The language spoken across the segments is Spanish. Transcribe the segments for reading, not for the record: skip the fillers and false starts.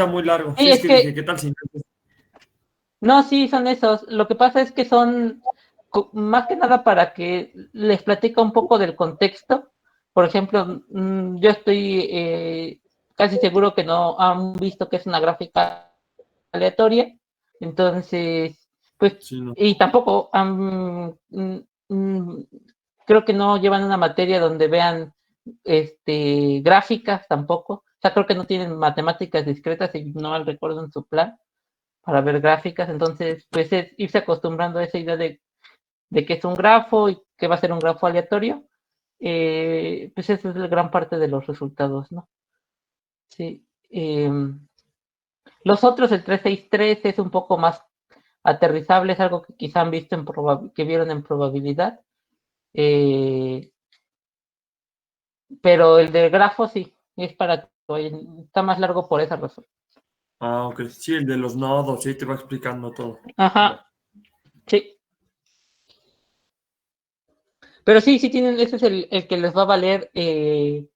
está muy largo. Sí, Sí, es es que dije, que, ¿qué tal si no, sí, son esos. Lo que pasa es que son más que nada para que les platica un poco del contexto. Por ejemplo, yo estoy casi seguro que no han visto que es una gráfica aleatoria. Entonces, pues, sí, no? y tampoco han, creo que no llevan una materia donde vean gráficas tampoco. O sea, creo que no tienen matemáticas discretas, si no mal recuerdo en su plan, para ver gráficas. Entonces, pues es irse acostumbrando a esa idea de que es un grafo y que va a ser un grafo aleatorio. Pues esa es la gran parte de los resultados, ¿no? Sí. Los otros, el 363 es un poco más aterrizable, es algo que quizá han visto que vieron en probabilidad. Eh, pero el de grafo sí, es para está más largo por esa razón. Ah, ok. Sí, el de los nodos, sí, te va explicando todo. Ajá, sí. Pero sí, sí tienen, ese es el que les va a valer el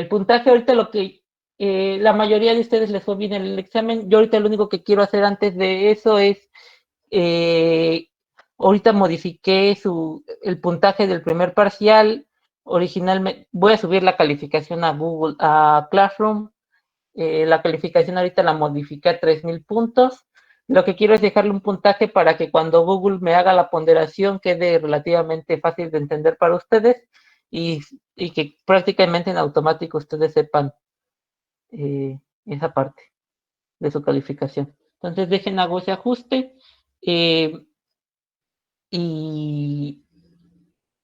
puntaje. Ahorita lo que la mayoría de ustedes les fue bien en el examen. Yo ahorita lo único que quiero hacer antes de eso es, eh, ahorita modifiqué el puntaje del primer parcial. Originalmente voy a subir la calificación a Google, a Classroom. La calificación ahorita la modifiqué a 3000 puntos. Lo que quiero es dejarle un puntaje para que cuando Google me haga la ponderación quede relativamente fácil de entender para ustedes y, y que prácticamente en automático ustedes sepan esa parte de su calificación. Entonces dejen hago ese ajuste eh, y,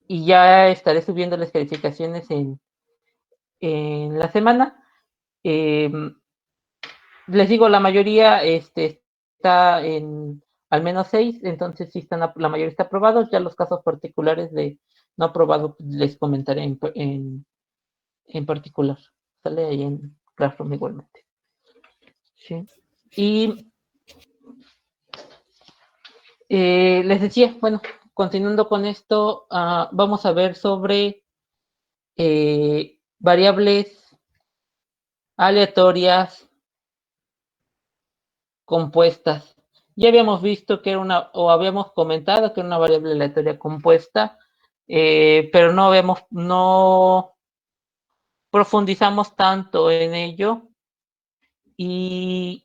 y ya estaré subiendo las calificaciones en la semana. Eh, Les digo, la mayoría está en al menos 6, entonces sí están, la mayoría está aprobado. Ya los casos particulares de no aprobado les comentaré en particular. Sale ahí en Classroom igualmente. Sí. Y les decía, bueno, continuando con esto, vamos a ver sobre variables aleatorias compuestas. Ya habíamos visto que era o habíamos comentado que era una variable aleatoria compuesta, pero no profundizamos tanto en ello y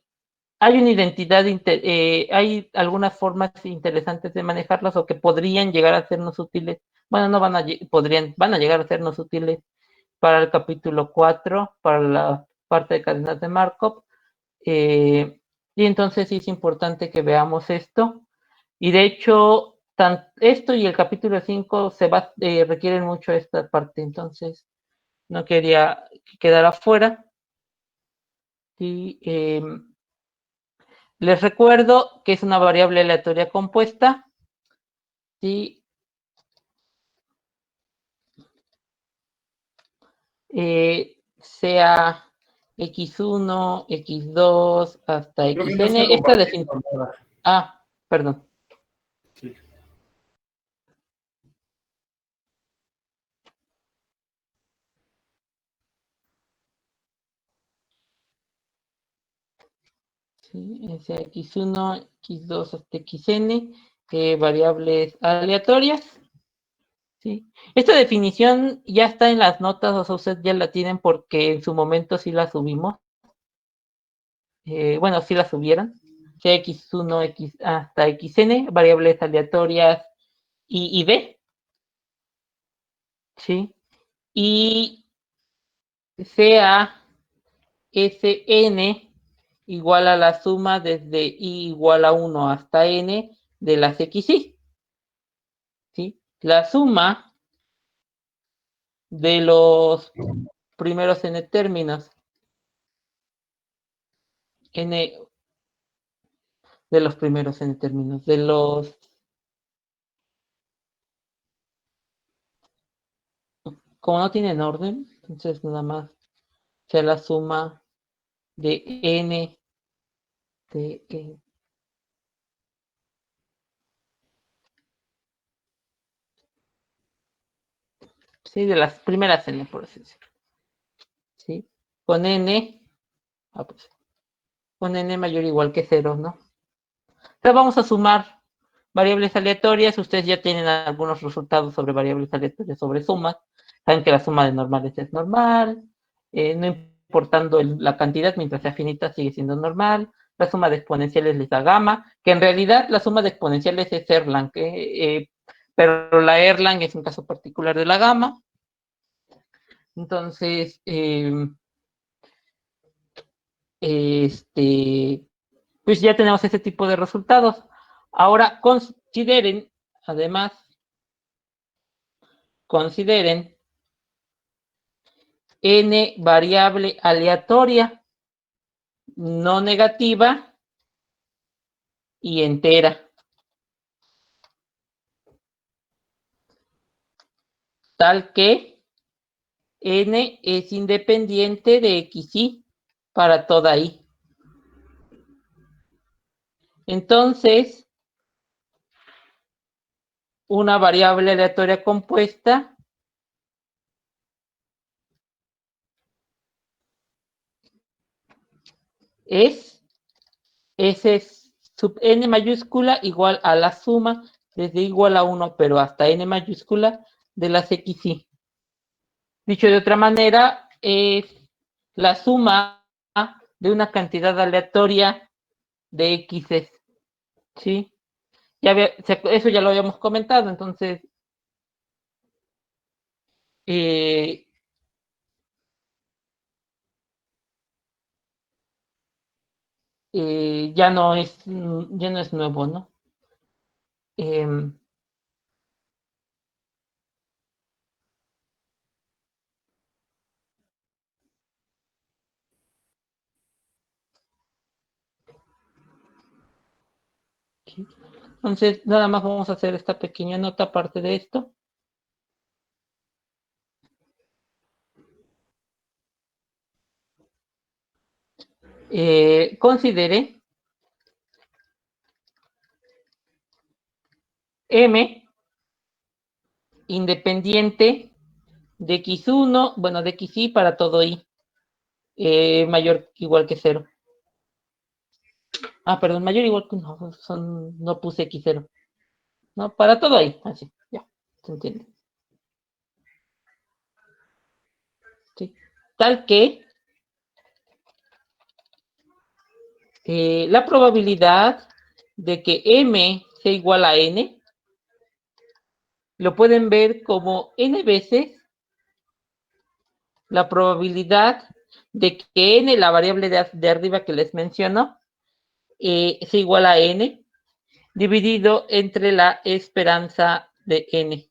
hay una identidad, hay algunas formas interesantes de manejarlas o que podrían llegar a sernos útiles. Bueno, no van a, van a llegar a sernos útiles para el capítulo 4 para la parte de cadenas de Markov. Y entonces sí es importante que veamos esto. Y de hecho, esto y el capítulo 5 requieren mucho esta parte. Entonces, no quería quedar afuera. Y les recuerdo que es una variable aleatoria compuesta. Y sea x1, x2 hasta Creo que no xn. está compartiendo nada. Perdón. Sí. Sí, sea x1, x2 hasta xn, variables aleatorias. ¿Sí? Esta definición ya está en las notas, o sea, ustedes ya la tienen porque en su momento sí la subimos. Bueno, sí la subieron. Sea x1, x hasta xn, variables aleatorias y b. ¿Sí? Y sea Sn igual a la suma desde i igual a 1 hasta n de las xy. ¿Sí? La suma de los primeros n términos, n de los primeros n términos, como no tienen orden, entonces nada más sea la suma de n de, sí, de las primeras n, por así decirlo. ¿Sí? Con n, pues, con n mayor o igual que 0, ¿no? Entonces vamos a sumar variables aleatorias. Ustedes ya tienen algunos resultados sobre variables aleatorias, sobre sumas. Saben que la suma de normales es normal, no importando la cantidad, mientras sea finita sigue siendo normal. La suma de exponenciales les da gamma, que en realidad la suma de exponenciales es Erlang, pero la Erlang es un caso particular de la gamma. Entonces, pues ya tenemos ese tipo de resultados. Ahora además, consideren n variable aleatoria, no negativa y entera. Tal que n es independiente de xy para toda i. Entonces, una variable aleatoria compuesta es S sub n mayúscula igual a la suma desde igual a 1, pero hasta n mayúscula de las xy. Dicho de otra manera, es la suma de una cantidad aleatoria de x's, ¿sí? Eso ya lo habíamos comentado, entonces eh, ya no es nuevo, ¿no? Eh, entonces, nada más vamos a hacer esta pequeña nota aparte de esto. Considere M independiente de x1, bueno, de xy para todo i, mayor que igual que 0. Perdón, mayor igual que no, no puse x0. No, para todo ahí, así, ya, se entiende. ¿Sí? Tal que la probabilidad de que m sea igual a n, lo pueden ver como n veces la probabilidad de que n, la variable de arriba que les menciono, sea igual a n, dividido entre la esperanza de n.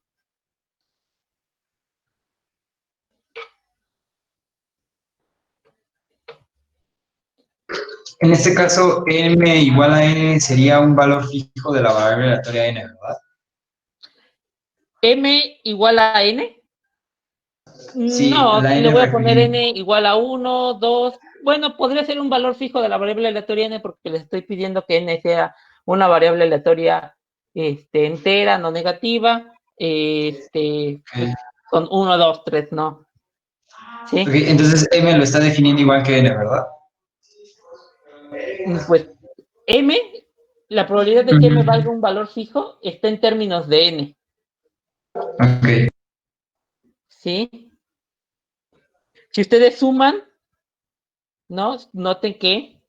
En este caso, m igual a n sería un valor fijo de la variable aleatoria n, ¿verdad? M igual a n. Sí, No, la le n voy a poner referida. n igual a 1, 2. Bueno, podría ser un valor fijo de la variable aleatoria n porque les estoy pidiendo que n sea una variable aleatoria entera, no negativa. Pues, con 1, 2, 3, no. ¿Sí? Okay, entonces m lo está definiendo igual que n, ¿verdad? Pues m, la probabilidad de que m valga un valor fijo está en términos de n. Ok. ¿Sí? Si ustedes suman, ¿no? Noten que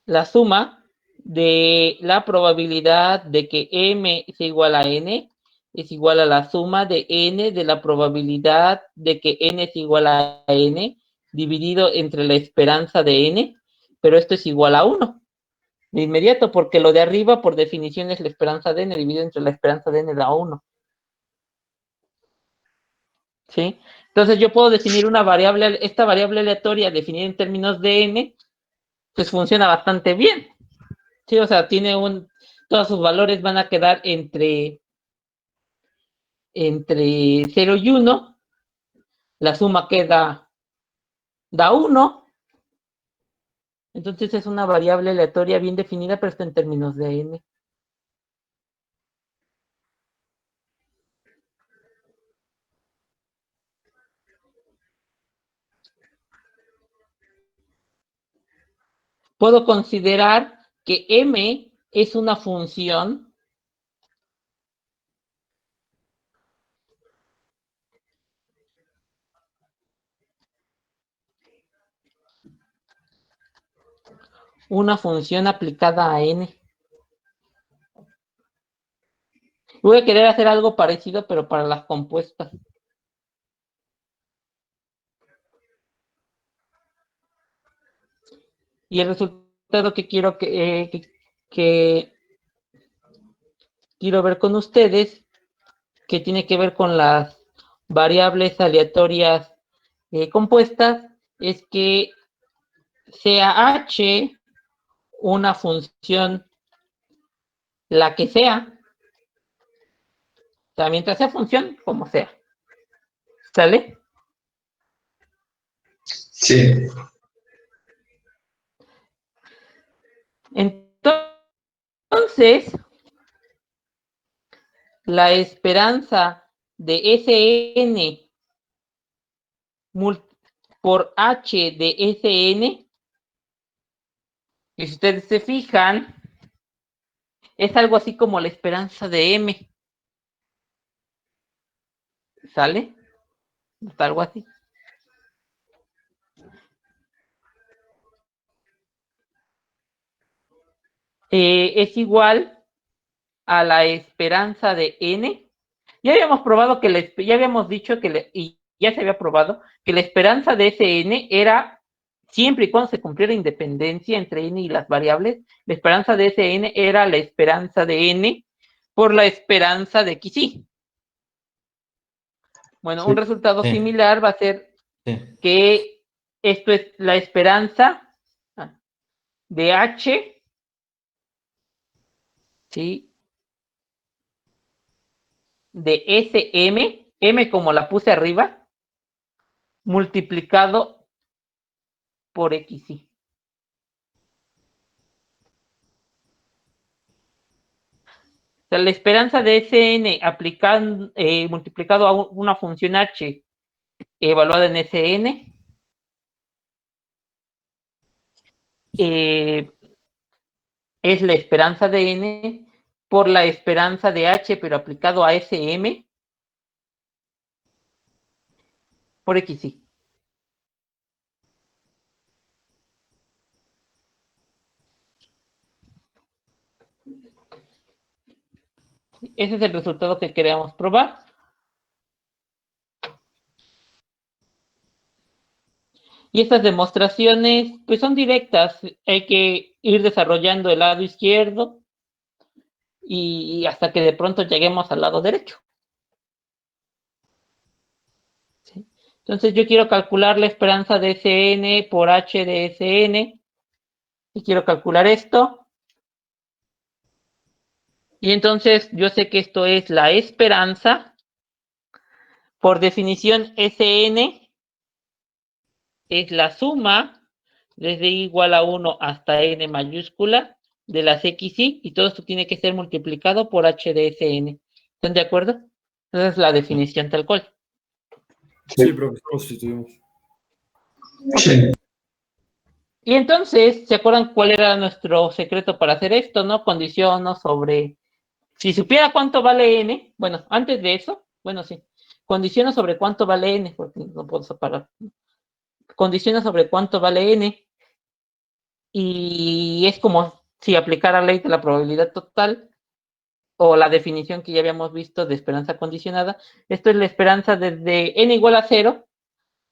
la suma de la probabilidad de que m sea igual a n es igual a la suma de n de la probabilidad de que n es igual a n dividido entre la esperanza de n, pero esto es igual a 1 de inmediato, porque lo de arriba por definición es la esperanza de n dividido entre la esperanza de n da 1. ¿Sí? Entonces yo puedo definir esta variable aleatoria definida en términos de n, pues funciona bastante bien. Sí, o sea, todos sus valores van a quedar entre 0 y 1, la suma da 1, entonces es una variable aleatoria bien definida, pero está en términos de n. puedo considerar que m es una función aplicada a n. Voy a querer hacer algo parecido, pero para las compuestas. Y el resultado que quiero que quiero ver con ustedes, que tiene que ver con las variables aleatorias compuestas, es que sea h una función, la que sea, o sea, mientras sea función, como sea. ¿Sale? Sí. Entonces, la esperanza de Sn por h de Sn, y si ustedes se fijan, es algo así como la esperanza de m. ¿Sale? Es algo así. Es igual a la esperanza de n. Ya habíamos probado que ya habíamos dicho y ya se había probado que la esperanza de Sn era siempre y cuando se cumpliera independencia entre n y las variables. La esperanza de Sn era la esperanza de n por la esperanza de xy. Bueno, un resultado similar va a ser que esto es la esperanza de h, ¿sí?, de Sm, m como la puse arriba, multiplicado por xy. O sea, la esperanza de Sn multiplicado a una función h evaluada en Sn es la esperanza de n por la esperanza de h, pero aplicado a Sm por xy. Ese es el resultado que queremos probar. Y estas demostraciones, pues son directas. Hay que ir desarrollando el lado izquierdo y hasta que de pronto lleguemos al lado derecho. ¿Sí? Entonces yo quiero calcular la esperanza de Sn por h de Sn. Y quiero calcular esto. Y entonces yo sé que esto es la esperanza. Por definición, Sn es la suma desde igual a 1 hasta n mayúscula de las xy, y todo esto tiene que ser multiplicado por h de Sn. ¿Están de acuerdo? Esa es la definición tal cual. Sí, profesor, sí estuvimos. Sí. Y entonces, ¿se acuerdan cuál era nuestro secreto para hacer esto, no? Condiciono sobre... Si supiera cuánto vale n, bueno, antes de eso, bueno, sí. Condiciono sobre cuánto vale n, porque no puedo separar. Condiciono sobre cuánto vale n, y es como si aplicara la ley de la probabilidad total, o la definición que ya habíamos visto de esperanza condicionada. Esto es la esperanza desde n igual a 0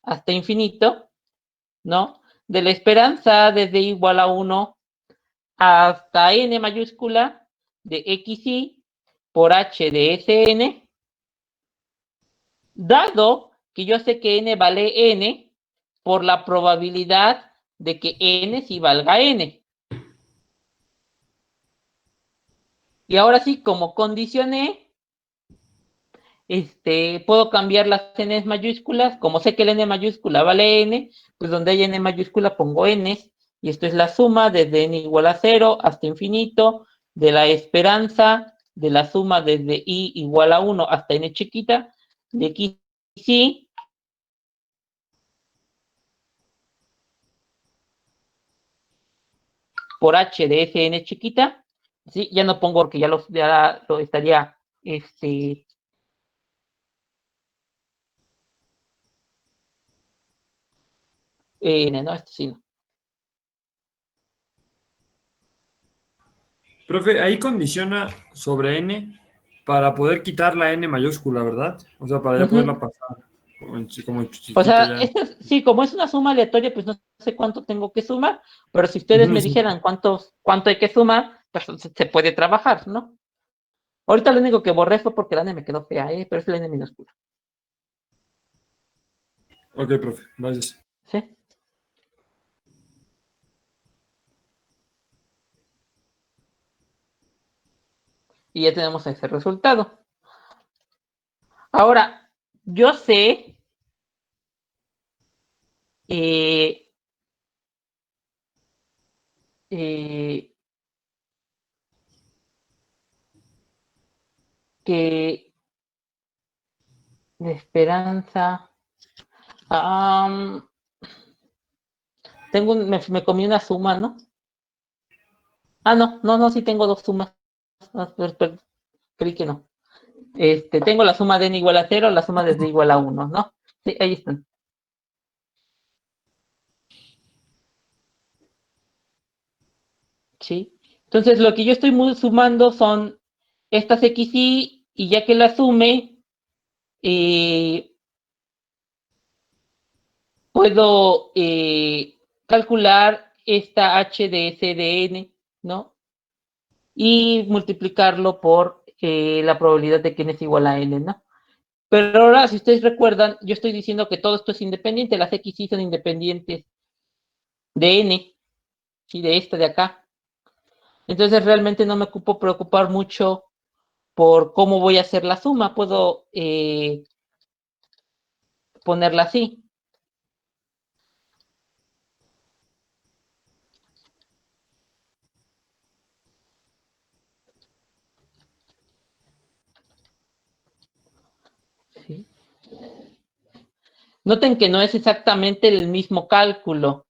hasta infinito, ¿no? De la esperanza desde igual a 1 hasta n mayúscula de xy por h de Sn, dado que yo sé que n vale n por la probabilidad de que n sí valga n. Y ahora sí, como condicioné, puedo cambiar las n mayúsculas. Como sé que el n mayúscula vale n, pues donde hay n mayúscula pongo n, y esto es la suma desde n igual a 0 hasta infinito de la esperanza de la suma desde i igual a 1 hasta n chiquita de xy por h de Sn chiquita, ¿sí? Ya no pongo porque ya lo estaría, no, sí, no. Profe, ahí condiciona sobre n para poder quitar la n mayúscula, ¿verdad? O sea, para ya poderla pasar como O chiquita sea, ya. sí, como es una suma aleatoria, pues no sé cuánto tengo que sumar, pero si ustedes Ujú, me sí. dijeran cuánto hay que sumar, pues se puede trabajar, ¿no? Ahorita lo único que borré fue porque la n me quedó fea, pero es la n minúscula. Ok, profe, gracias. ¿Sí? Y ya tenemos ese resultado. Ahora, yo sé eh, eh, que de esperanza. Me comí una suma, ¿no? No, sí tengo dos sumas. Creí que no. Tengo la suma de n igual a 0, la suma de d igual a 1, ¿no? Sí, ahí están. Sí. Entonces, lo que yo estoy sumando son estas xy, y ya que la sume, puedo calcular esta h de s de n, ¿no? Y multiplicarlo por la probabilidad de que n es igual a n, ¿no? Pero ahora, si ustedes recuerdan, yo estoy diciendo que todo esto es independiente, las xy son independientes de n, ¿sí? De esta de acá. Entonces realmente no me ocupo preocupar mucho por cómo voy a hacer la suma, puedo ponerla así. ¿Sí? Noten que no es exactamente el mismo cálculo.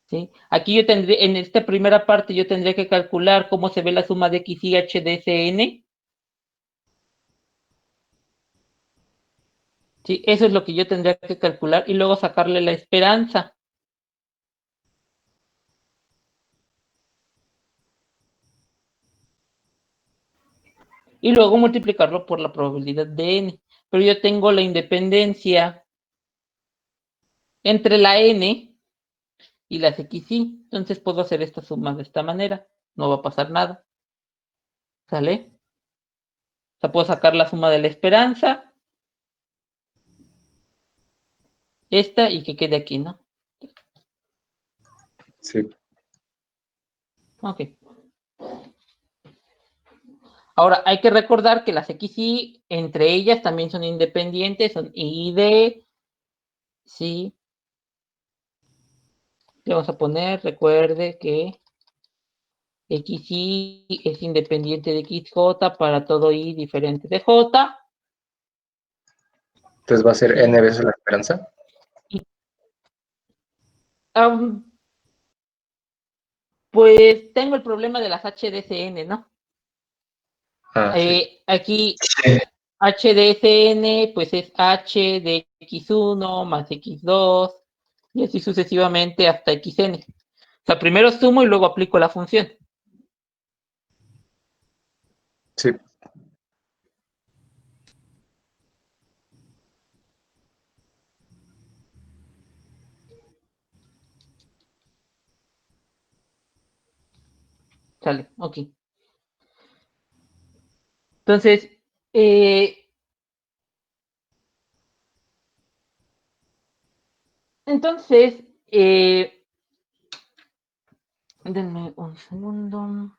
¿Sí? Aquí yo tendría, en esta primera parte, yo tendría que calcular cómo se ve la suma de x y h de Sn. ¿Sí? Eso es lo que yo tendría que calcular y luego sacarle la esperanza. Y luego multiplicarlo por la probabilidad de n. Pero yo tengo la independencia entre la n y las xy. Entonces puedo hacer esta suma de esta manera. No va a pasar nada. ¿Sale? O sea, puedo sacar la suma de la esperanza, esta, y que quede aquí, ¿no? Sí. Ok. Ahora, hay que recordar que las xy, entre ellas, también son independientes, son y de, sí. Le vamos a poner, recuerde que xy es independiente de xj para todo y diferente de j. Entonces va a ser Sí. n veces la esperanza. Pues tengo el problema de las HDSN, ¿no? Ah, sí. Aquí Sí. HDSN, pues es H de x1 más x2, y así sucesivamente hasta xn. O sea, primero sumo y luego aplico la función. Sí. Sale, ok. Entonces, entonces, denme un segundo.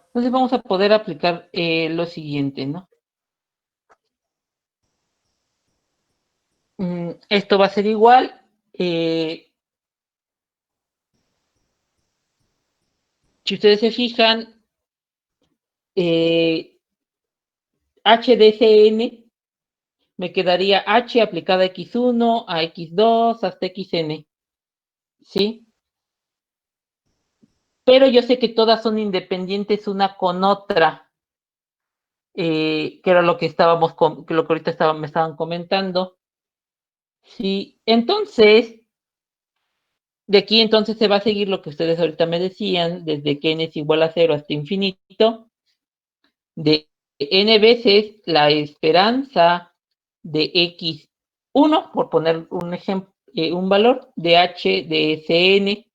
Entonces vamos a poder aplicar lo siguiente, ¿no? Esto va a ser igual. Si ustedes se fijan, h de Cn me quedaría h aplicada a x1, a x2, hasta xn. ¿Sí? Pero yo sé que todas son independientes una con otra. Que era lo que estábamos, que lo que ahorita me estaban comentando. Sí, entonces, de aquí entonces se va a seguir lo que ustedes ahorita me decían, desde que n es igual a 0 hasta infinito, de n veces la esperanza de x1, por poner un ejemplo, un valor, de h de Cn,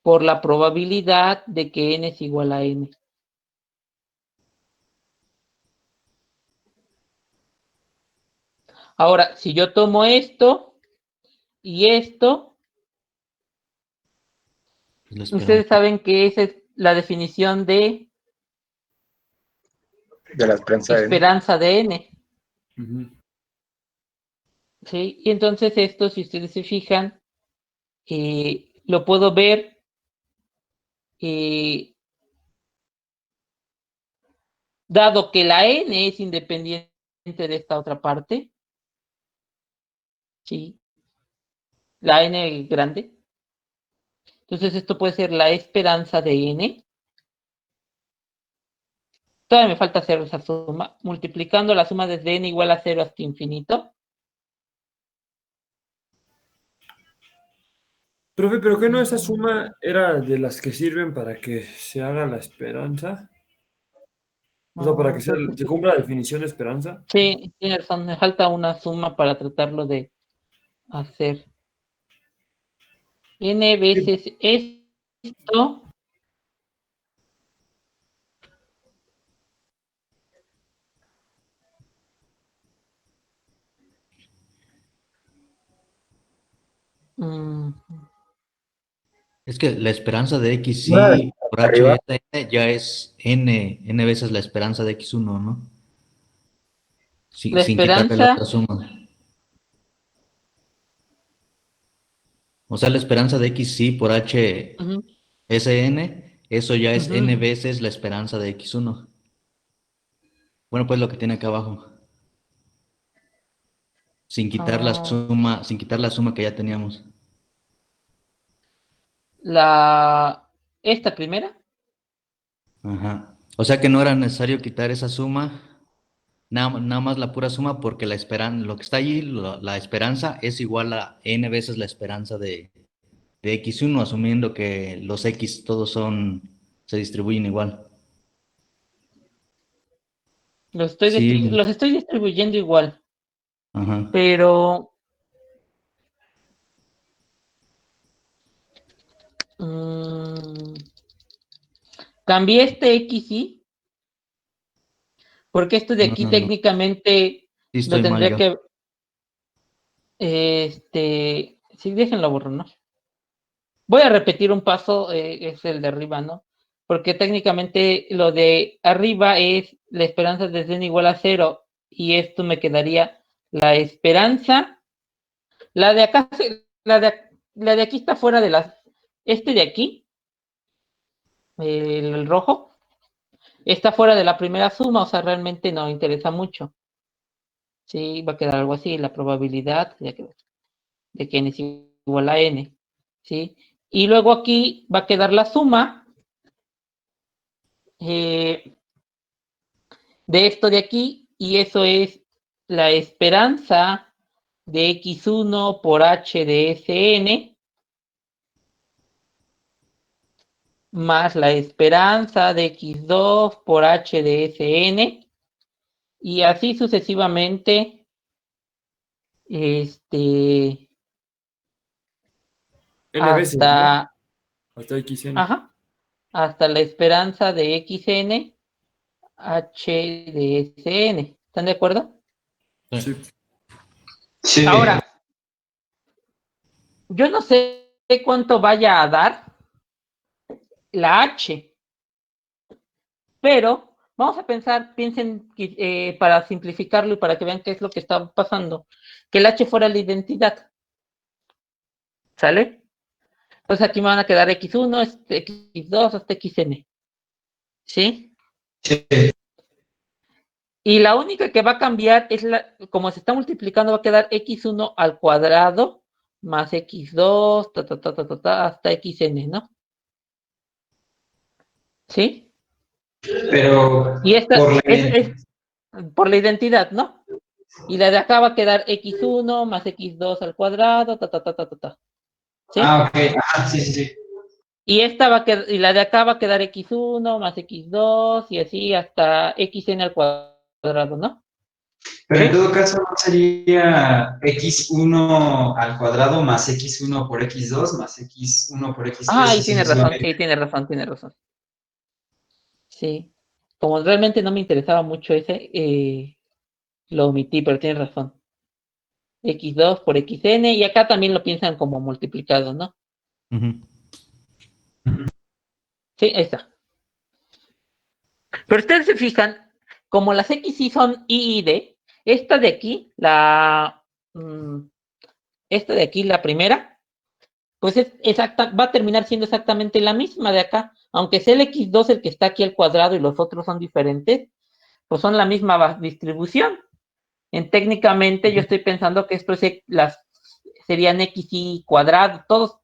por la probabilidad de que n es igual a n. Ahora, si yo tomo esto y esto, ustedes saben que esa es la definición de la esperanza de N. esperanza de n. Ujú. ¿Sí? Y entonces esto, si ustedes se fijan, lo puedo ver dado que la n es independiente de esta otra parte, ¿sí? La n grande. Entonces esto puede ser la esperanza de n. Todavía me falta hacer esa suma, multiplicando la suma desde n igual a 0 hasta infinito. Profe, ¿pero qué no esa suma era de las que sirven para que se haga la esperanza? O sea, para que se cumpla la definición de esperanza. Sí, tiene razón, me falta una suma para tratarlo de hacer. N veces esto Es que la esperanza de x Una y por h arriba, de n ya es n veces la esperanza de x1, ¿no? la Sin quitarle la otra esperanza. suma. O sea, la esperanza de x y por h Ujú, Sn, eso ya es n ujú. veces la esperanza de x1. Bueno, pues lo que tiene acá abajo. Sin quitar la Ah, suma, sin quitar la suma que ya teníamos. esta primera. Ajá. O sea que no era necesario quitar esa suma, nada más la pura suma, porque lo que está allí, la esperanza, es igual a n veces la esperanza de x1, asumiendo que los x todos se distribuyen igual. Sí, Los estoy distribuyendo igual, ajá. pero mm, cambié este x y porque esto de No, aquí no, no. técnicamente Sí lo estoy mal tendría yo. que, sí, déjenlo borrar, ¿no? Voy a repetir un paso, es el de arriba, ¿no? Porque técnicamente lo de arriba es la esperanza desde n igual a 0 y esto me quedaría la esperanza. La de acá, la de aquí está fuera de las. Este de aquí, el rojo, está fuera de la primera suma, o sea, realmente no interesa mucho. Sí, va a quedar algo así, la probabilidad de que n es igual a n. ¿Sí? Y luego aquí va a quedar la suma de esto de aquí, y eso es la esperanza de x1 por h de Sn más la esperanza de x2 por h de Sn, y así sucesivamente, N veces, ¿no? hasta, Hasta XN. ajá, hasta la esperanza de xn h de Sn. ¿Están de acuerdo? Sí. Sí. Ahora, yo no sé cuánto vaya a dar la h, pero vamos a piensen para simplificarlo y para que vean qué es lo que está pasando, que el H fuera la identidad. ¿Sale? Entonces aquí me van a quedar X1, X2 hasta Xn. ¿Sí? Sí. Y la única que va a cambiar es como se está multiplicando, va a quedar X1 al cuadrado más X2, hasta Xn, ¿no? ¿Sí? Pero Y esta por la es por la identidad, ¿no? Y la de acá va a quedar X1 más X2 al cuadrado, ¿sí? Ah, ok. Ah, sí, sí, sí. Y esta va a quedar, y la de acá va a quedar X1 más X2 y así hasta Xn al cuadrado, ¿no? Pero ¿Sí? en todo caso no sería x1 al cuadrado más x1 por x2 más x1 por x3 Ah, y y tiene razón, sucesivamente. sí, tiene razón. Sí. Como realmente no me interesaba mucho ese, lo omití, pero tiene razón. X2 por Xn, y acá también lo piensan como multiplicado, ¿no? Ujú. Sí, ahí está. Pero ustedes se fijan, como las X sí son I y D, esta de aquí, esta de aquí, la primera, pues es exacta, va a terminar siendo exactamente la misma de acá, aunque sea el X2 el que está aquí al cuadrado y los otros son diferentes, pues son la misma distribución. Técnicamente yo estoy pensando que esto serían X y cuadrado, todos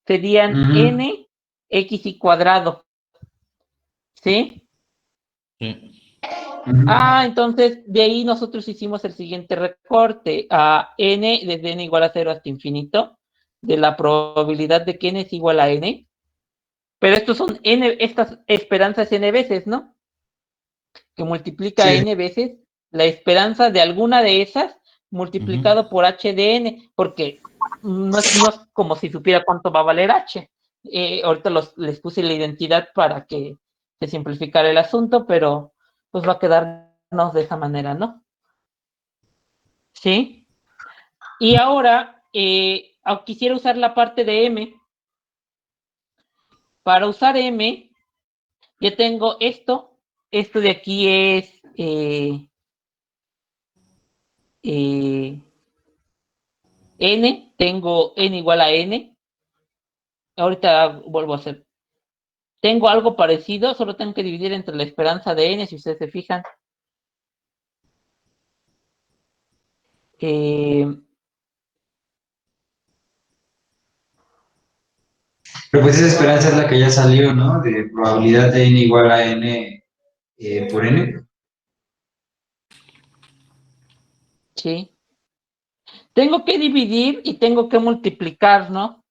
serían N, X y cuadrado, ¿sí? Sí. Entonces de ahí nosotros hicimos el siguiente recorte a N, desde N igual a 0 hasta infinito, de la probabilidad de que N es igual a N, pero estos son N, estas esperanzas N veces, ¿no? Que multiplica Sí. N veces la esperanza de alguna de esas multiplicado Ujú. por H de N, porque no es como si supiera cuánto va a valer H. Ahorita les puse la identidad para que se simplificara el asunto, pero pues va a quedarnos de esa manera, ¿no? ¿Sí? Y ahora quisiera usar la parte de M. Para usar M, ya tengo esto. Esto de aquí es N. Tengo N igual a N. Ahorita vuelvo a hacer. Tengo algo parecido, solo tengo que dividir entre la esperanza de N, si ustedes se fijan. Pero pues esa esperanza es la que ya salió, ¿no? De probabilidad de n igual a n por n. Sí. Tengo que dividir y tengo que multiplicar, ¿no?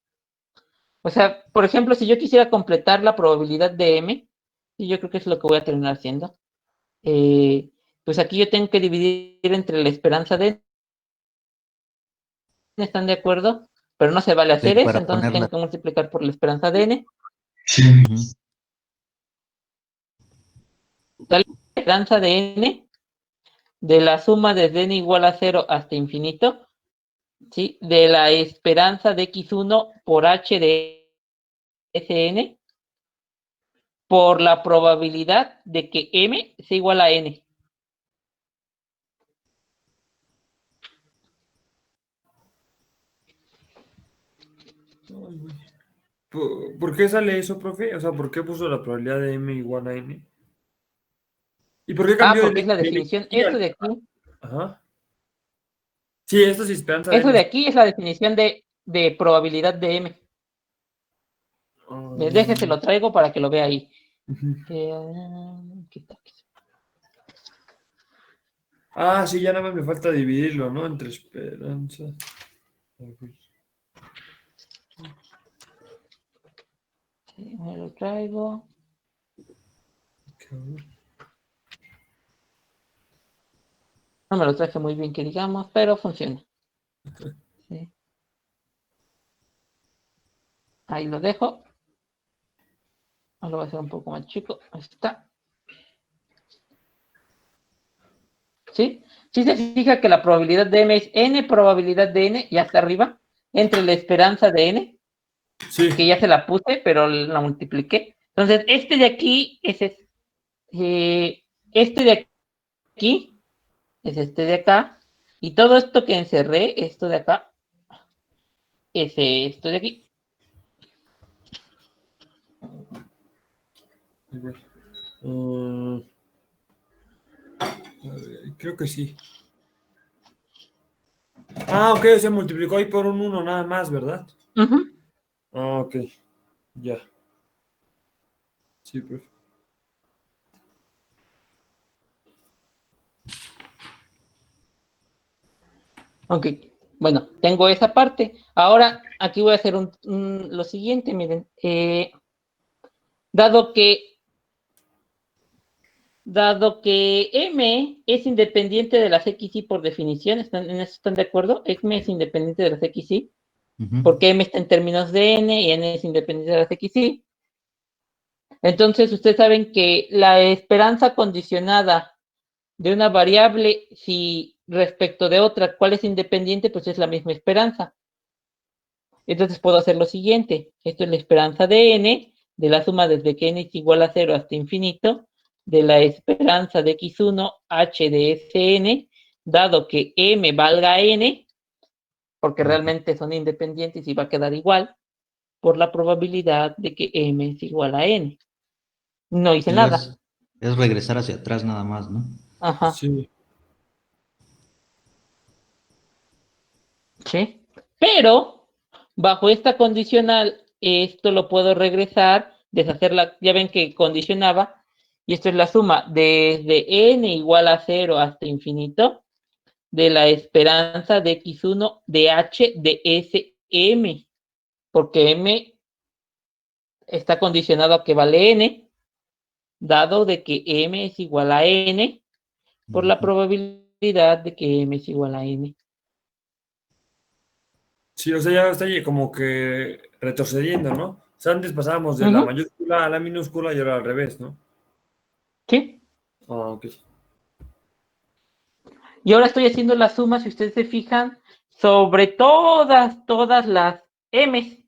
O sea, por ejemplo, si yo quisiera completar la probabilidad de M, y yo creo que es lo que voy a terminar haciendo, pues aquí yo tengo que dividir entre la esperanza de N, ¿están de acuerdo? Pero no se vale Sí, hacer eso, para entonces tengo ponerla. que multiplicar por la esperanza de N. Sí. Ujú. La esperanza de N, de la suma desde N igual a 0 hasta infinito, ¿sí? De la esperanza de X1 por H de Sn, por la probabilidad de que M sea igual a N. ¿Por qué sale eso, profe? O sea, ¿por qué puso la probabilidad de m igual a n? ¿Y por qué cambió Porque es la del definición. X Ajá. Sí, esto es esperanza de Eso n. de aquí es la definición de probabilidad de M. Déjese, lo traigo para que lo vea ahí. Sí, ya nada más me falta dividirlo, ¿no? Entre esperanza. Sí, me lo traigo. No me lo traje muy bien, que digamos, pero funciona. Sí. Ahí lo dejo. Lo voy a hacer un poco más chico. Ahí está. ¿Sí? Sí se fija que la probabilidad de M es N probabilidad de N, y hasta arriba, entre la esperanza de N, Sí. que ya se la puse, pero la multipliqué. Entonces, este de aquí es este de aquí es este de acá, y todo esto que encerré, esto de acá, es esto de aquí. Creo que sí. Ok, se multiplicó ahí por un 1 nada más, ¿verdad? Uh-huh. Ok, ya. Sí, profe. Ok, bueno, tengo esa parte. Ahora, aquí voy a hacer lo siguiente, miren. Dado que M es independiente de las XY por definición, ¿en eso están de acuerdo? M es independiente de las XY, porque M está en términos de N y N es independiente de las XY. Entonces, ustedes saben que la esperanza condicionada de una variable, si respecto de otra, ¿cuál es independiente? Pues es la misma esperanza. Entonces puedo hacer lo siguiente. Esto es la esperanza de N, de la suma desde que N es igual a 0 hasta infinito, de la esperanza de X1, H de Sn, dado que M valga N, porque realmente son independientes y va a quedar igual, por la probabilidad de que M es igual a N. No hice Sí, nada. es regresar hacia atrás nada más, ¿no? Ajá. Sí. ¿Sí? Pero, bajo esta condicional, esto lo puedo regresar, deshacerla, ya ven que condicionaba, y esto es la suma desde n igual a 0 hasta infinito, de la esperanza de x1 de h de sm, porque m está condicionado a que vale n, dado de que m es igual a n, por la probabilidad de que m es igual a n. Sí, o sea, ya está ahí como que retrocediendo, ¿no? O sea, antes pasábamos de la Uh-huh. mayúscula a la minúscula y ahora al revés, ¿no? ¿Sí? Ok. Y ahora estoy haciendo la suma, si ustedes se fijan, sobre todas las m.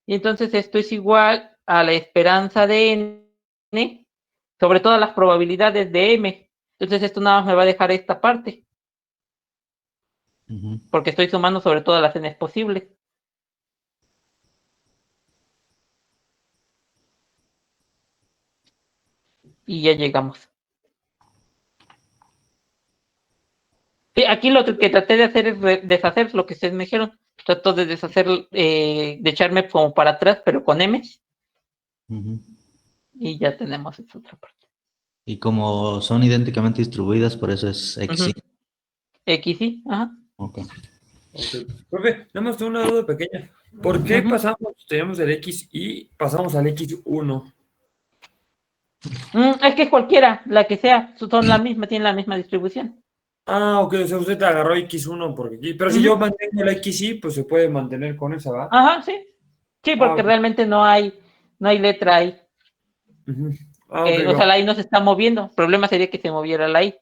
Y entonces esto es igual a la esperanza de n sobre todas las probabilidades de m. Entonces esto nada más me va a dejar esta parte, porque estoy sumando sobre todas las n posibles. Y ya llegamos. Sí, aquí lo que traté de hacer es deshacer lo que ustedes me dijeron. Trato de deshacer, de echarme como para atrás, pero con m. Y ya tenemos esta otra parte. Y como son idénticamente distribuidas, por eso es X. X, sí, ajá. Ok. Ok. Profe, nada más tengo una duda pequeña. ¿Por qué teníamos el X y pasamos al X1? Es que es cualquiera, la que sea, son la misma, tienen la misma distribución. Ok, o sea, usted te agarró X1 porque aquí. Pero si yo mantengo el XY, pues se puede mantener con esa, ¿va? Ajá, sí. Sí, porque Ok. realmente no hay letra ahí. Ujú. Ok, O sea, va. la I no se está moviendo. El problema sería que se moviera la I.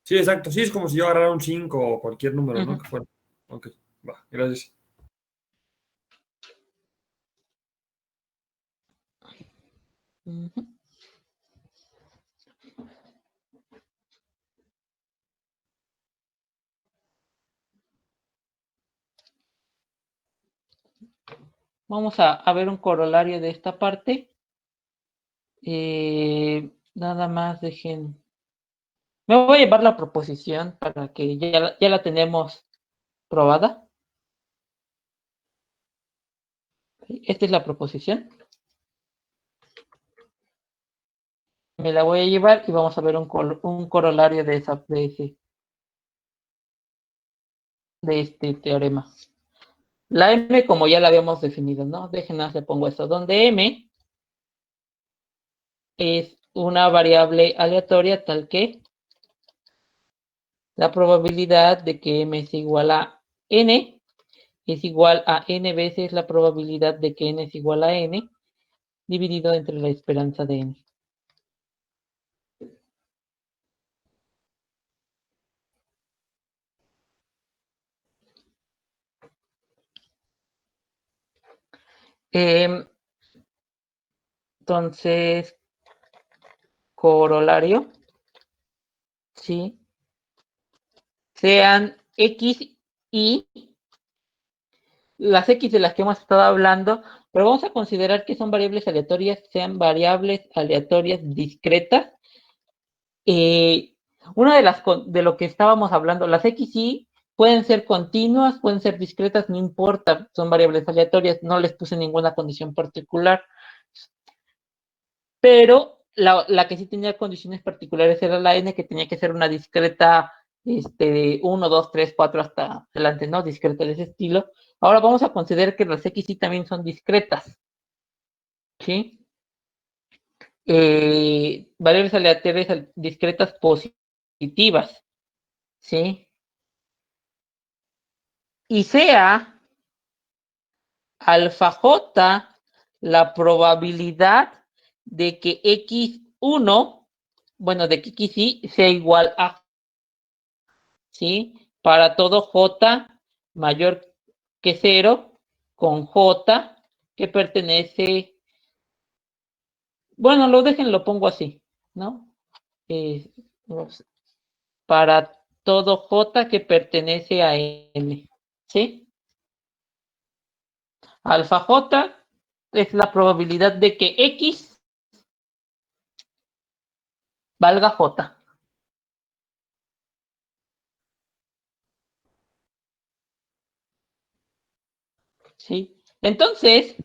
Sí, exacto. Sí, es como si yo agarrara un 5 o cualquier número, ¿no? Ujú. Que fuera. Ok, va, gracias. Ujú. Vamos a ver un corolario de esta parte. Nada más dejen. Me voy a llevar la proposición para que ya la tenemos probada. Esta es la proposición. Me la voy a llevar y vamos a ver un corolario de este teorema. La M, como ya la habíamos definido, ¿no? Déjenme, le pongo esto, donde M es una variable aleatoria tal que la probabilidad de que M es igual a N es igual a N veces la probabilidad de que N es igual a N dividido entre la esperanza de N. Entonces, corolario. ¿sí? Sean X y las X de las que hemos estado hablando, pero vamos a considerar que son variables aleatorias, sean variables aleatorias discretas. Una de lo que estábamos hablando, las X y pueden ser continuas, pueden ser discretas, no importa, son variables aleatorias, no les puse ninguna condición particular. Pero la que sí tenía condiciones particulares era la n, que tenía que ser una discreta de 1, 2, 3, 4 hasta adelante, ¿no? Discreta de ese estilo. Ahora vamos a considerar que las X sí también son discretas, ¿sí? Variables aleatorias discretas positivas, ¿sí? Y sea alfa j la probabilidad de que x1, bueno, de que x y sea igual a, ¿sí? Para todo j mayor que 0 con j que pertenece, bueno, lo pongo así, ¿no? Eh, para todo j que pertenece a n, ¿sí? Alfa j es la probabilidad de que x valga j. ¿Sí? Entonces,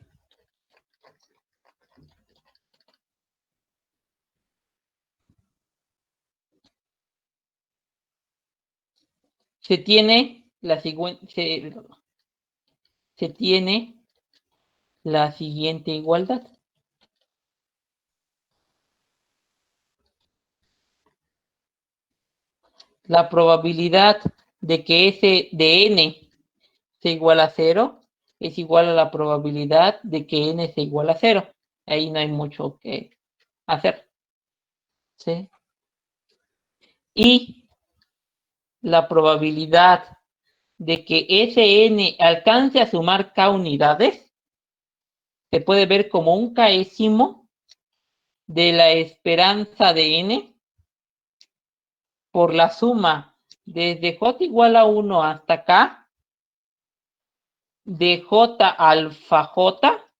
se tiene la siguiente igualdad. La probabilidad de que S de n sea igual a 0 es igual a la probabilidad de que n sea igual a 0. Ahí no hay mucho que hacer, ¿sí? Y la probabilidad de que Sn alcance a sumar k unidades se puede ver como un késimo de la esperanza de n por la suma desde j igual a 1 hasta k de j alfa j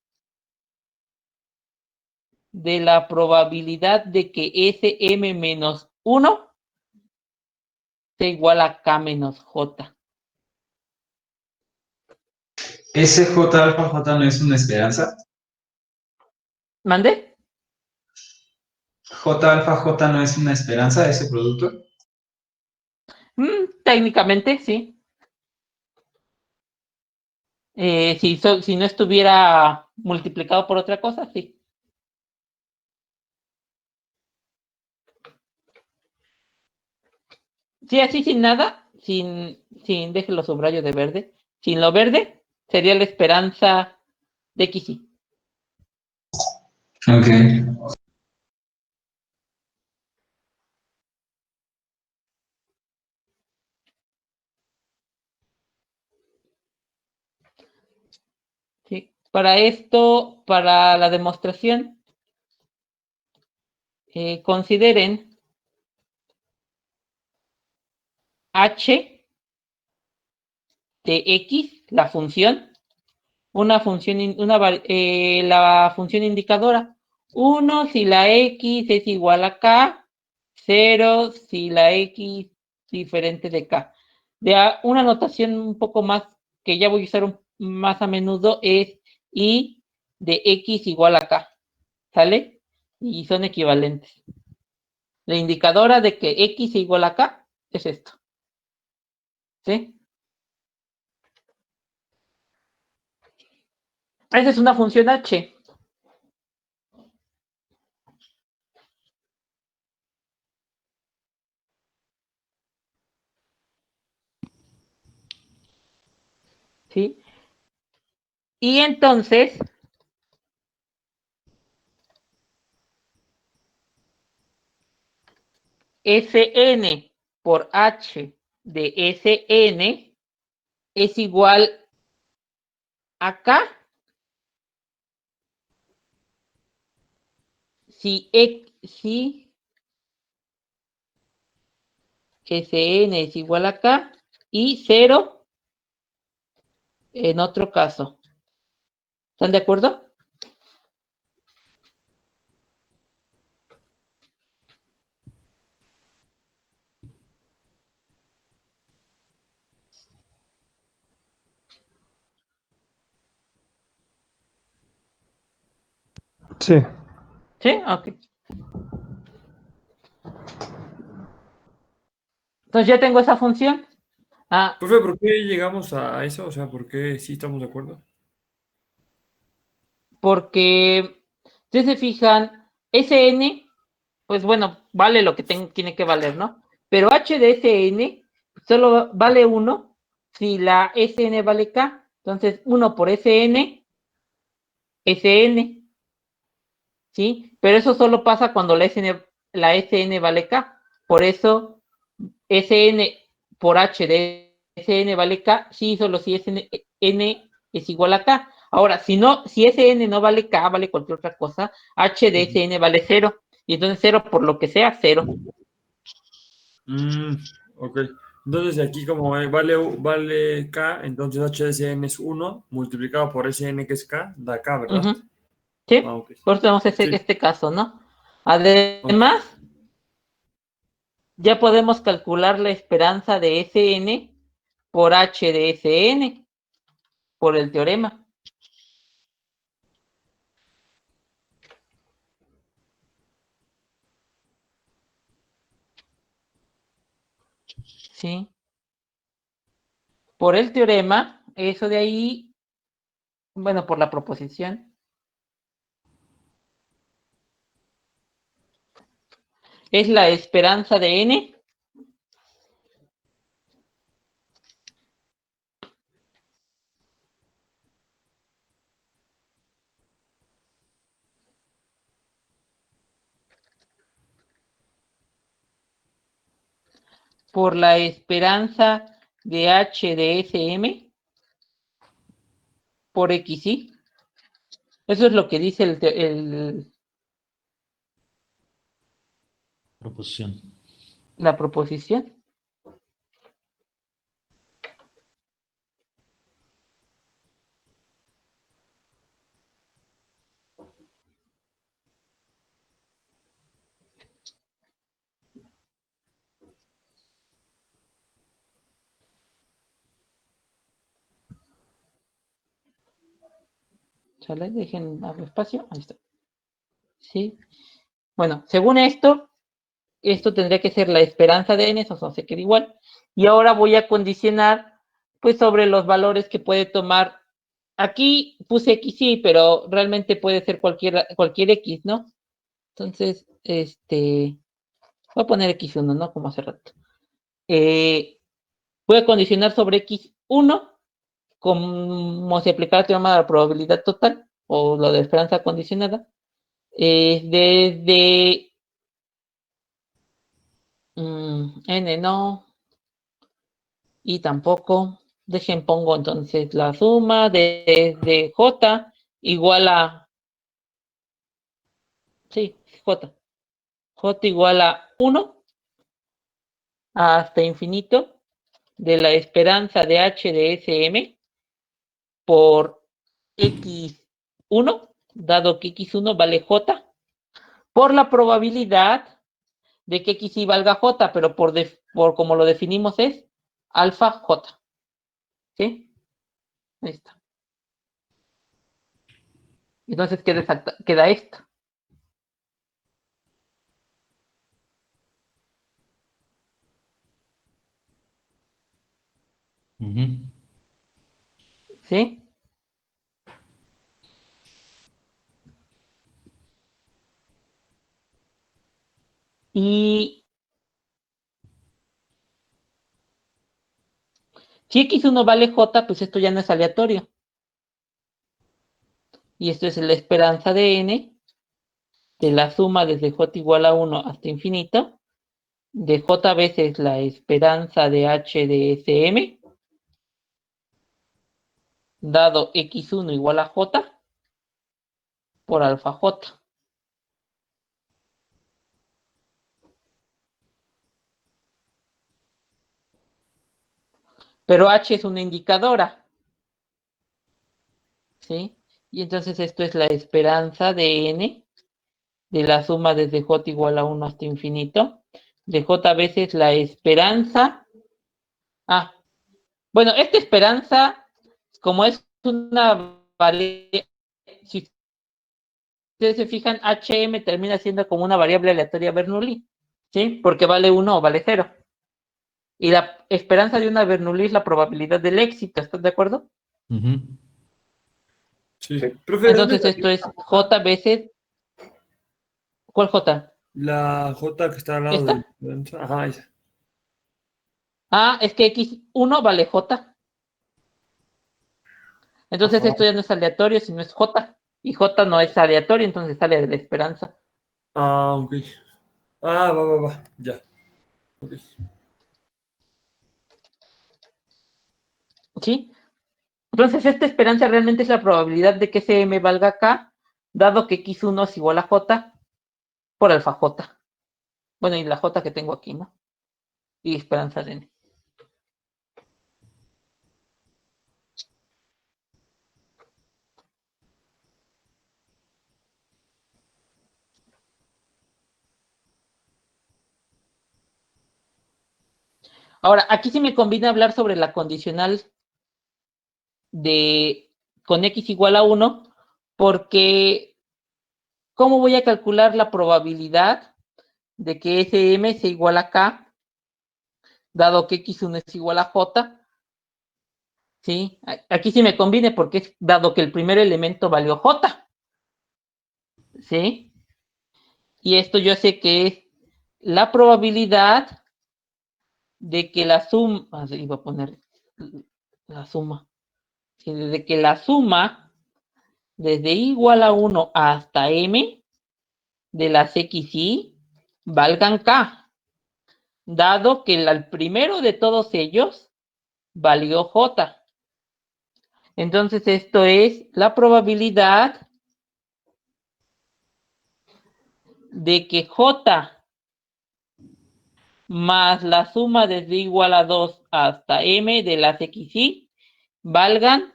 de la probabilidad de que Sm menos 1 sea igual a k menos j. ¿Ese J alfa J no es una esperanza? ¿Mande? ¿J alfa J no es una esperanza, ese producto? Técnicamente, sí. Si no estuviera multiplicado por otra cosa, sí. Sí, así sin nada, déjelo subrayo de verde. Sin lo verde, sería la esperanza de XY. Ok. ¿Sí? Para esto, para la demostración, consideren h de x, la función, la función indicadora. 1 si la x es igual a k, 0 si la x diferente de k. Una notación un poco más que ya voy a usar más a menudo es y de x igual a k, ¿sale? Y son equivalentes. La indicadora de que x igual a k es esto, ¿sí? Esa es una función h. ¿Sí? Y entonces, Sn por h de Sn es igual a k si Sn es igual a K y 0 en otro caso. ¿Están de acuerdo? Sí. ¿Sí? Ok. Entonces ya tengo esa función. Ah, Profe, ¿por qué llegamos a eso? O sea, ¿por qué sí estamos de acuerdo? porque si se fijan, Sn, pues bueno, vale lo que tiene que valer, ¿no? Pero h de Sn solo vale 1 si la Sn vale K. Entonces, 1 por Sn, Sn, ¿sí? Pero eso solo pasa cuando la Sn vale K. Por eso, Sn por h de Sn vale K, sí, solo si Sn es igual a K. Ahora, si Sn no vale K, vale cualquier otra cosa, h de Sn vale 0. Y entonces 0 por lo que sea, 0. Ok. Entonces aquí como vale K, entonces h de Sn es 1 multiplicado por Sn que es K, da K, ¿verdad? Uh-huh. ¿Sí? Ok. Por eso tenemos Sí. este caso, ¿no? Ok. Además, ya podemos calcular la esperanza de Sn por h de Sn, por el teorema. ¿Sí? Por el teorema, eso de ahí, bueno, por la proposición, es la esperanza de n por la esperanza de h de Sm por xy. Eso es lo que dice Proposición. la proposición. ¿Sale? Dejen abrir espacio. Ahí está. ¿Sí? Bueno, según esto tendría que ser la esperanza de n, eso no se queda igual. Y ahora voy a condicionar, pues, sobre los valores que puede tomar. Aquí puse x sí, pero realmente puede ser cualquier x, ¿no? Entonces, voy a poner x1, ¿no? Como hace rato. Voy a condicionar sobre x1 como si aplicara el teorema de la probabilidad total o lo de esperanza condicionada. Desde n no, y tampoco. Pongo entonces la suma de j igual a, sí, j igual a 1 hasta infinito de la esperanza de h de Sm por x1, dado que x1 vale j, por la probabilidad de que x y valga j, pero por como lo definimos es alfa j. ¿Sí? Ahí está. Entonces queda esto. ¿Sí? Y si x1 vale j, pues esto ya no es aleatorio. Y esto es la esperanza de n, de la suma desde j igual a 1 hasta infinito, de j veces la esperanza de h de Sm, dado x1 igual a j, por alfa j. pero H es una indicadora, ¿sí? Y entonces esto es la esperanza de N, de la suma desde J igual a 1 hasta infinito, de J veces la esperanza. Bueno, esta esperanza, como es una variable, si ustedes se fijan, HM termina siendo como una variable aleatoria Bernoulli, ¿sí? Porque vale 1 o vale 0. Y la esperanza de una Bernoulli es la probabilidad del éxito, ¿estás de acuerdo? Sí. Sí. Profe, ¿dónde Entonces esto es J veces... ¿Cuál J? la J que está al lado ¿Esta? de... Ajá, esa. Es que X1 vale J. Entonces Ajá. esto ya no es aleatorio, sino es J. Y J no es aleatorio, entonces sale de la esperanza. Ah, ok. Va. Ya. Ok. ¿Sí? Entonces esta esperanza realmente es la probabilidad de que CM valga K, dado que X1 es igual a J por alfa J. Bueno, y la J que tengo aquí, ¿no? Y esperanza de N. Ahora, aquí sí me conviene hablar sobre la condicional de con X igual a 1, porque ¿cómo voy a calcular la probabilidad de que SM sea igual a K, dado que X1 es igual a J? ¿Sí? Aquí sí me conviene porque es dado que el primer elemento valió J. ¿Sí? Y esto yo sé que es la probabilidad de que la suma, iba a poner la suma, ¿sí? De que la suma desde igual a 1 hasta m de las xy valgan k, dado que el primero de todos ellos valió j. Entonces esto es la probabilidad de que j más la suma desde igual a 2 hasta m de las xy valgan,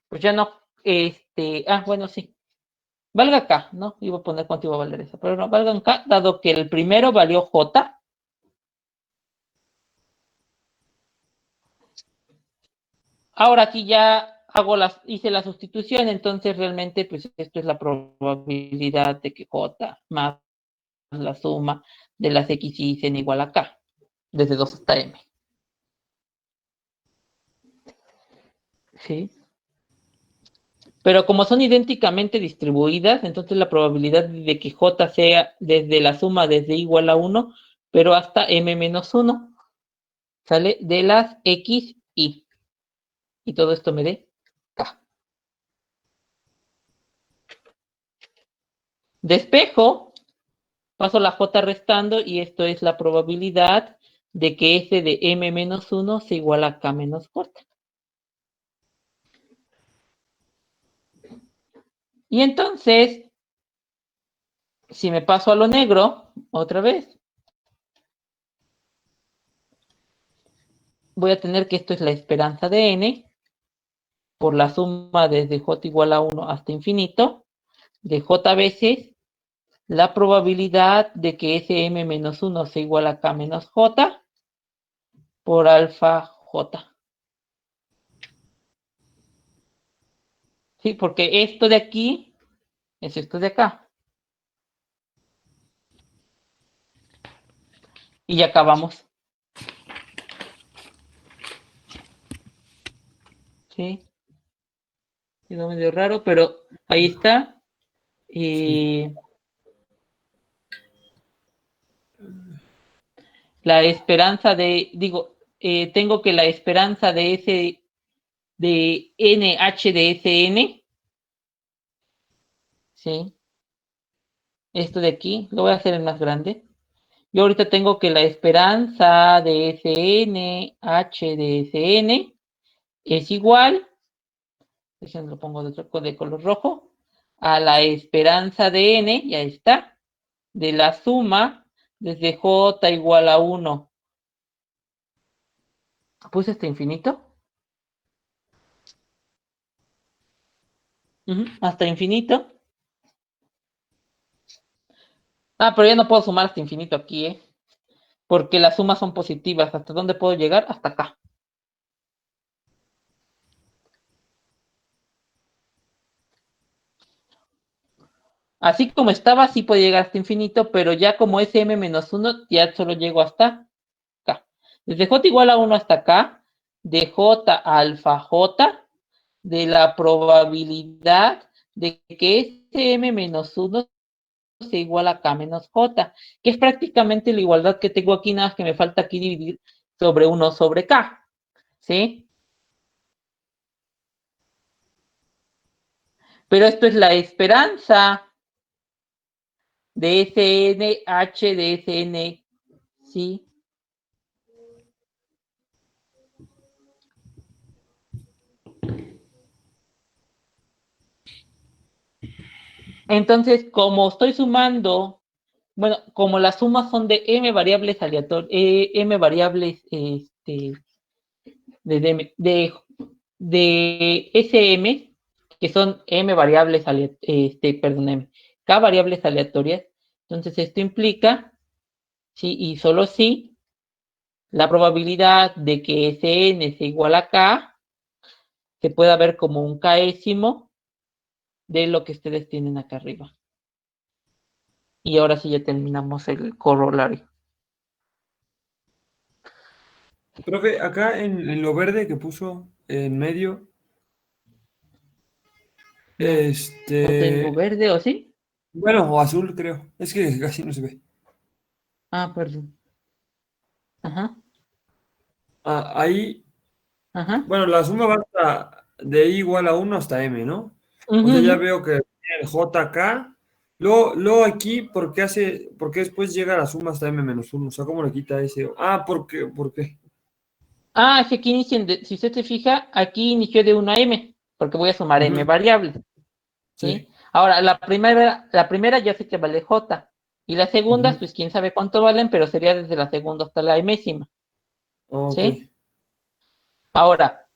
pues ya no, bueno, sí, valga K, ¿no? Iba a poner cuánto iba a valer eso, pero no, valgan K, dado que el primero valió J. Ahora aquí ya hice la sustitución, entonces realmente, pues esto es la probabilidad de que J más la suma de las X y sean igual a K, desde 2 hasta M. ¿Sí? Pero como son idénticamente distribuidas, entonces la probabilidad de que J sea desde la suma desde igual a 1, pero hasta M menos 1, ¿sale? De las X y. Y todo esto me dé K. Despejo, paso la J restando y esto es la probabilidad de que S de M menos 1 sea igual a K menos J. Y entonces, si me paso a lo negro, otra vez, voy a tener que esto es la esperanza de N por la suma desde J igual a 1 hasta infinito, de J veces la probabilidad de que SM menos 1 sea igual a K menos J por alfa J. Sí, porque esto de aquí es esto de acá. Y ya acabamos. Sí, quedó medio raro, pero ahí está. Sí. La esperanza tengo que la esperanza de de NH de SN, ¿sí? Esto de aquí, lo voy a hacer en más grande. Yo ahorita tengo que la esperanza de SN, H de SN, es igual, déjenme lo pongo de color rojo, a la esperanza de N, ya está, de la suma desde J igual a 1 Puse hasta infinito. Hasta infinito. Pero ya no puedo sumar hasta infinito aquí, porque las sumas son positivas. ¿Hasta dónde puedo llegar? Hasta acá. Así como estaba, sí puedo llegar hasta infinito, pero ya como es m-1, ya solo llego hasta acá. Desde j igual a 1 hasta acá, de j alfa j, de la probabilidad de que ese m-1 sea igual a k menos j, que es prácticamente la igualdad que tengo aquí, nada más que me falta aquí dividir sobre 1 sobre k, ¿sí? Pero esto es la esperanza de SNH de SN, ¿sí? Entonces, como estoy sumando, bueno, como las sumas son de m variables aleatorias, m variables de SM, que son m variables k variables aleatorias, entonces esto implica, sí, y solo si, la probabilidad de que Sn sea igual a k se pueda ver como un késimo de lo que ustedes tienen acá arriba. Y ahora sí ya terminamos el corolario. Profe, acá en lo verde que puso en medio, ¿No tengo verde o sí? bueno, o azul creo, es que casi no se ve. Perdón. Ajá, Ahí, ajá. bueno, la suma va hasta de i igual a 1 hasta m, ¿no? O sea, ya veo que el JK. Luego aquí, por qué después llega la suma hasta m-1? O sea, ¿cómo le quita ese? ¿Por qué? Es que aquí inician, si usted se fija, aquí inició de 1 a m, porque voy a sumar m Ujú, variables, ¿sí? sí. Ahora, la primera ya sé que vale j, y las segundas, Ujú. pues quién sabe cuánto valen, pero sería desde la segunda hasta la mésima, Ok. ¿sí? Ahora,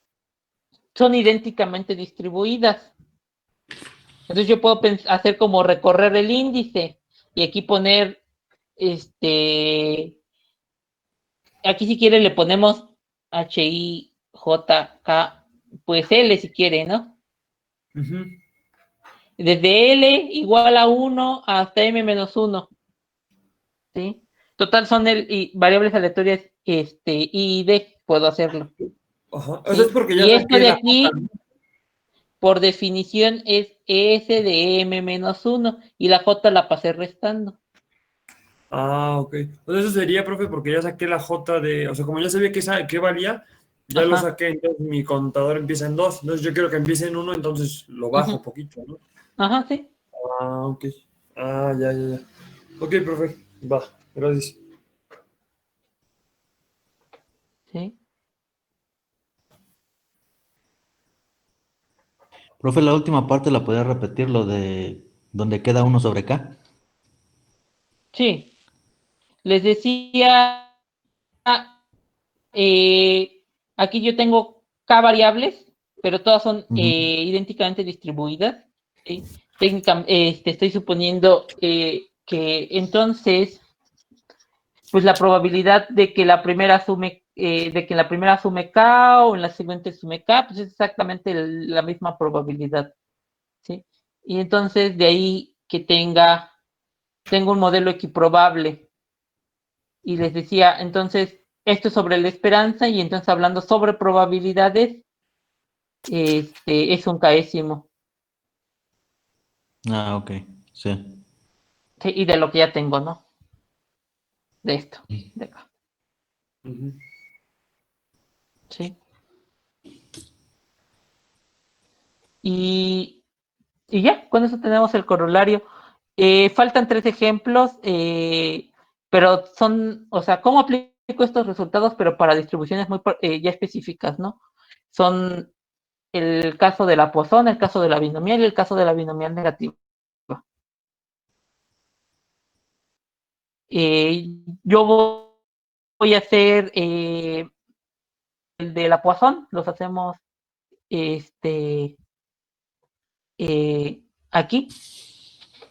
son idénticamente distribuidas. Entonces yo puedo hacer como recorrer el índice, y aquí poner, aquí si quiere le ponemos HIJK, pues L si quiere, ¿no? Ujú. Desde L igual a 1 hasta M menos 1, ¿sí? Total son variables aleatorias I y D, puedo hacerlo, Ajá. Eso es ¿sí? porque ya Y esto saqué de la J, aquí, ¿no? por definición, es S de M menos 1, y la J la pasé restando. Ok. Entonces eso sería, profe, porque ya saqué la J de, o sea, como ya sabía qué valía, ya lo Ajá. saqué, entonces mi contador empieza en 2. Entonces yo quiero que empiece en 1, entonces lo bajo Uh-huh. poquito, ¿no? Ajá, sí. Ok. Ya. Ok, profe, va, gracias. Sí. Profe, la última parte la podía repetir, lo de donde queda 1 sobre K. Sí. Les decía, eh, aquí yo tengo K variables, pero todas son Ujú. idénticamente distribuidas, ¿sí? Técnicamente, estoy suponiendo que entonces, pues la probabilidad de que la primera sume K o en la siguiente sume K, pues es exactamente la misma probabilidad, ¿sí? Y entonces de ahí que tengo un modelo equiprobable. Y les decía, entonces, esto es sobre la esperanza, y entonces hablando sobre probabilidades, es un késimo. Ok, sí. Sí, y de lo que ya tengo, ¿no? De esto, de acá. Ujú. Sí. Y, y ya, con eso tenemos el corolario. Faltan 3 ejemplos, pero son, o sea, ¿cómo aplico estos resultados? Pero para distribuciones muy ya específicas, ¿no? Son el caso de la Poisson, el caso de la binomial y el caso de la binomial negativa. Yo voy a hacer de la Poisson, los hacemos aquí.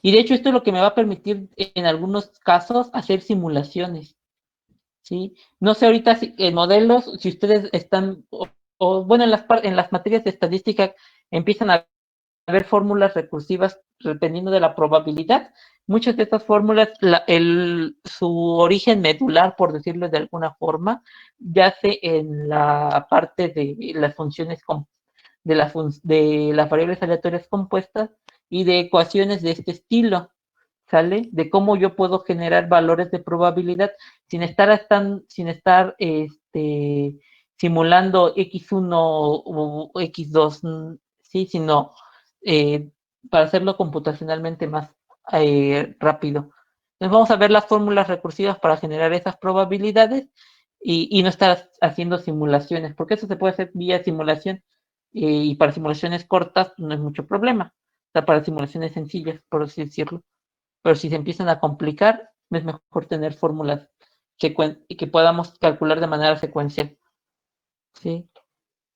Y de hecho esto es lo que me va a permitir en algunos casos hacer simulaciones, ¿sí? No sé ahorita si, en modelos, si ustedes están, bueno, en las materias de estadística empiezan a haber fórmulas recursivas dependiendo de la probabilidad. Muchas de estas fórmulas, su origen medular, por decirlo de alguna forma, yace en la parte de las funciones de las variables aleatorias compuestas y de ecuaciones de este estilo, ¿sale? De cómo yo puedo generar valores de probabilidad sin estar simulando X1 o X2, ¿sí? Sino para hacerlo computacionalmente más rápido. Entonces vamos a ver las fórmulas recursivas para generar esas probabilidades y no estar haciendo simulaciones, porque eso se puede hacer vía simulación y para simulaciones cortas no es mucho problema. O sea, para simulaciones sencillas, por así decirlo. Pero si se empiezan a complicar, es mejor tener fórmulas que podamos calcular de manera secuencial. ¿Sí?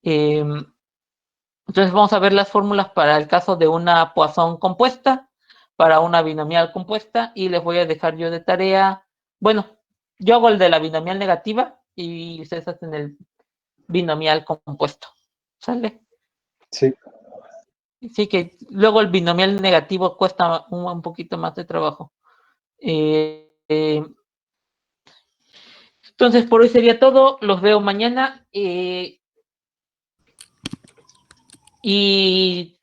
Entonces vamos a ver las fórmulas para el caso de una Poisson compuesta, para una binomial compuesta, y les voy a dejar yo de tarea, bueno, yo hago el de la binomial negativa y ustedes hacen el binomial compuesto. ¿Sale? Sí. Sí, que luego el binomial negativo cuesta un poquito más de trabajo. Entonces, por hoy sería todo. Los veo mañana. Y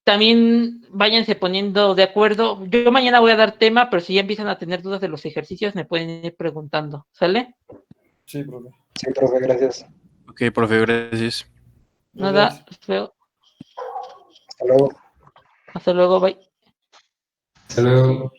también váyanse poniendo de acuerdo. Yo mañana voy a dar tema, pero si ya empiezan a tener dudas de los ejercicios, me pueden ir preguntando. ¿Sale? Sí, profe. Sí, profe, gracias. Ok, profe, gracias. Nada, los veo. Hasta luego. Hasta luego, bye. Hasta luego.